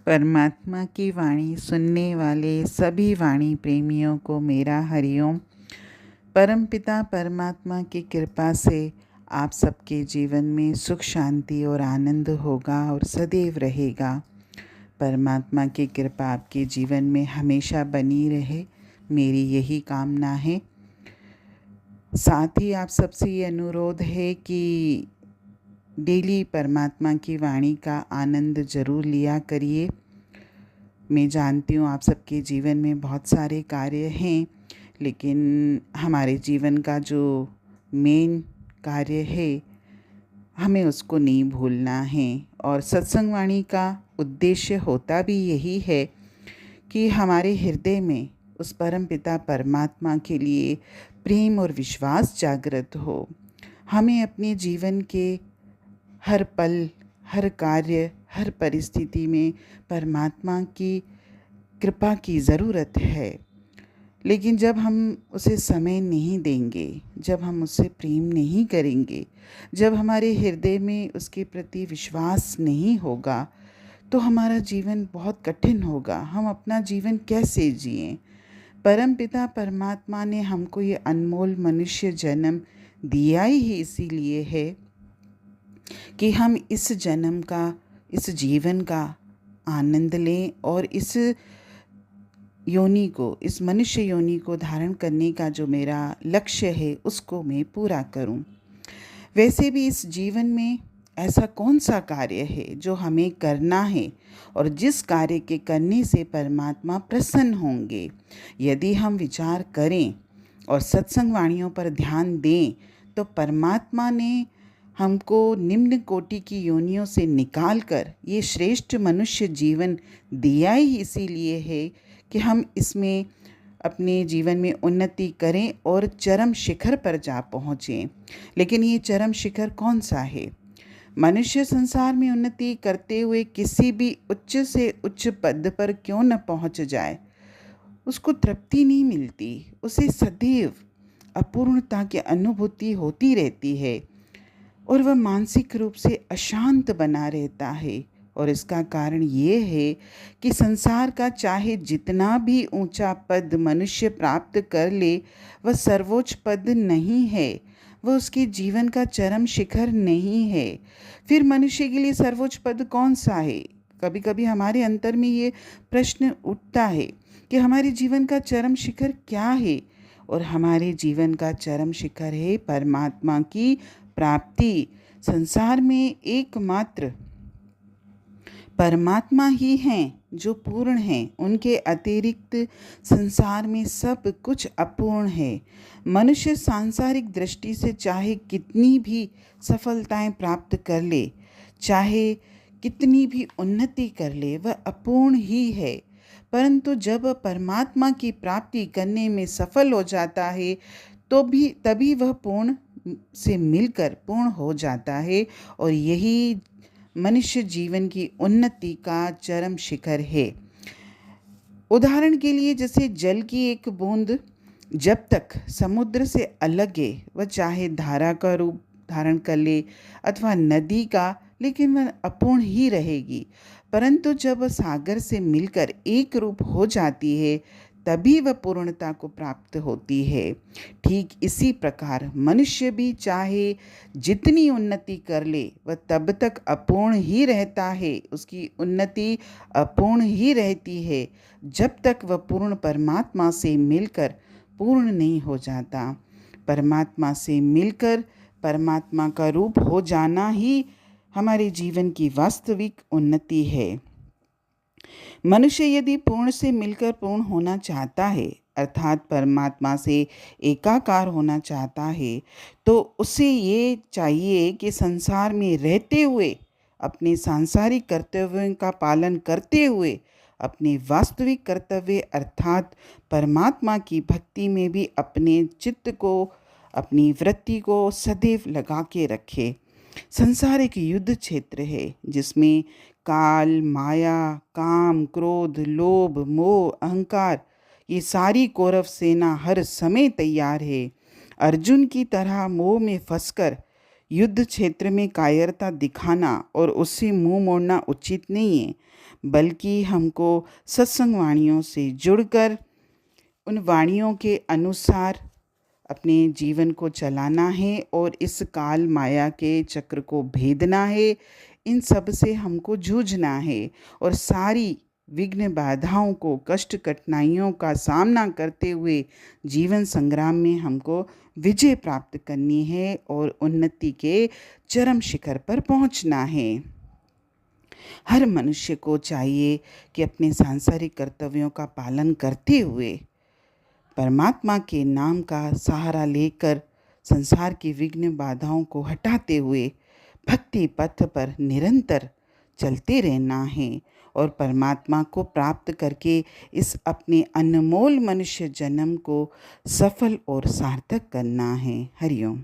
परमात्मा की वाणी सुनने वाले सभी वाणी प्रेमियों को मेरा हरिओम। परमपिता परमात्मा की कृपा से आप सबके जीवन में सुख शांति और आनंद होगा और सदैव रहेगा। परमात्मा की कृपा आपके जीवन में हमेशा बनी रहे, मेरी यही कामना है। साथ ही आप सबसे ये अनुरोध है कि डेली परमात्मा की वाणी का आनंद ज़रूर लिया करिए। मैं जानती हूँ आप सबके जीवन में बहुत सारे कार्य हैं, लेकिन हमारे जीवन का जो मेन कार्य है हमें उसको नहीं भूलना है। और सत्संग वाणी का उद्देश्य होता भी यही है कि हमारे हृदय में उस परम पिता परमात्मा के लिए प्रेम और विश्वास जागृत हो। हमें अपने जीवन के हर पल, हर कार्य, हर परिस्थिति में परमात्मा की कृपा की ज़रूरत है। लेकिन जब हम उसे समय नहीं देंगे, जब हम उससे प्रेम नहीं करेंगे, जब हमारे हृदय में उसके प्रति विश्वास नहीं होगा, तो हमारा जीवन बहुत कठिन होगा। हम अपना जीवन कैसे जिएं? परम पिता परमात्मा ने हमको ये अनमोल मनुष्य जन्म दिया ही इसीलिए है कि हम इस जन्म का, इस जीवन का आनंद लें और इस योनि को, इस मनुष्य योनि को धारण करने का जो मेरा लक्ष्य है उसको मैं पूरा करूं। वैसे भी इस जीवन में ऐसा कौन सा कार्य है जो हमें करना है और जिस कार्य के करने से परमात्मा प्रसन्न होंगे? यदि हम विचार करें और सत्संग वाणियों पर ध्यान दें तो परमात्मा ने हमको निम्न कोटि की योनियों से निकालकर ये श्रेष्ठ मनुष्य जीवन दिया ही इसीलिए है कि हम इसमें अपने जीवन में उन्नति करें और चरम शिखर पर जा पहुँचें। लेकिन ये चरम शिखर कौन सा है? मनुष्य संसार में उन्नति करते हुए किसी भी उच्च से उच्च पद पर क्यों न पहुँच जाए, उसको तृप्ति नहीं मिलती। उसे सदैव अपूर्णता की अनुभूति होती रहती है और वह मानसिक रूप से अशांत बना रहता है। और इसका कारण ये है कि संसार का चाहे जितना भी ऊंचा पद मनुष्य प्राप्त कर ले, वह सर्वोच्च पद नहीं है, वह उसके जीवन का चरम शिखर नहीं है। फिर मनुष्य के लिए सर्वोच्च पद कौन सा है? कभी कभी हमारे अंतर में ये प्रश्न उठता है कि हमारे जीवन का चरम शिखर क्या है? और हमारे जीवन का चरम शिखर है परमात्मा की प्राप्ति। संसार में एकमात्र परमात्मा ही हैं जो पूर्ण हैं, उनके अतिरिक्त संसार में सब कुछ अपूर्ण है। मनुष्य सांसारिक दृष्टि से चाहे कितनी भी सफलताएं प्राप्त कर ले, चाहे कितनी भी उन्नति कर ले, वह अपूर्ण ही है। परंतु जब परमात्मा की प्राप्ति करने में सफल हो जाता है तो भी तभी वह पूर्ण से मिलकर पूर्ण हो जाता है। और यही मनुष्य जीवन की उन्नति का चरम शिखर है। उदाहरण के लिए, जैसे जल की एक बूंद जब तक समुद्र से अलग है, वह चाहे धारा का रूप धारण कर ले अथवा नदी का, लेकिन वह अपूर्ण ही रहेगी। परंतु जब वह सागर से मिलकर एक रूप हो जाती है तभी वह पूर्णता को प्राप्त होती है। ठीक इसी प्रकार मनुष्य भी चाहे जितनी उन्नति कर ले, वह तब तक अपूर्ण ही रहता है, उसकी उन्नति अपूर्ण ही रहती है जब तक वह पूर्ण परमात्मा से मिलकर पूर्ण नहीं हो जाता। परमात्मा से मिलकर परमात्मा का रूप हो जाना ही हमारे जीवन की वास्तविक उन्नति है। मनुष्य यदि पूर्ण से मिलकर पूर्ण होना चाहता है, अर्थात परमात्मा से एकाकार होना चाहता है, तो उसे ये चाहिए कि संसार में रहते हुए अपने सांसारिक कर्तव्यों का पालन करते हुए अपने वास्तविक कर्तव्य अर्थात परमात्मा की भक्ति में भी अपने चित्त को, अपनी वृत्ति को सदैव लगा के रखे। संसार एक युद्ध क्षेत्र है जिसमें काल, माया, काम, क्रोध, लोभ, मोह, अहंकार, ये सारी कौरव सेना हर समय तैयार है। अर्जुन की तरह मोह में फंसकर युद्ध क्षेत्र में कायरता दिखाना और उससे मुंह मोड़ना उचित नहीं है, बल्कि हमको सत्संग वाणियों से जुड़कर उन वाणियों के अनुसार अपने जीवन को चलाना है और इस काल माया के चक्र को भेदना है। इन सब से हमको जूझना है और सारी विघ्न बाधाओं को, कष्ट कठिनाइयों का सामना करते हुए जीवन संग्राम में हमको विजय प्राप्त करनी है और उन्नति के चरम शिखर पर पहुंचना है। हर मनुष्य को चाहिए कि अपने सांसारिक कर्तव्यों का पालन करते हुए परमात्मा के नाम का सहारा लेकर संसार की विघ्न बाधाओं को हटाते हुए भक्ति पथ पर निरंतर चलते रहना है और परमात्मा को प्राप्त करके इस अपने अनमोल मनुष्य जन्म को सफल और सार्थक करना है। हरिओम।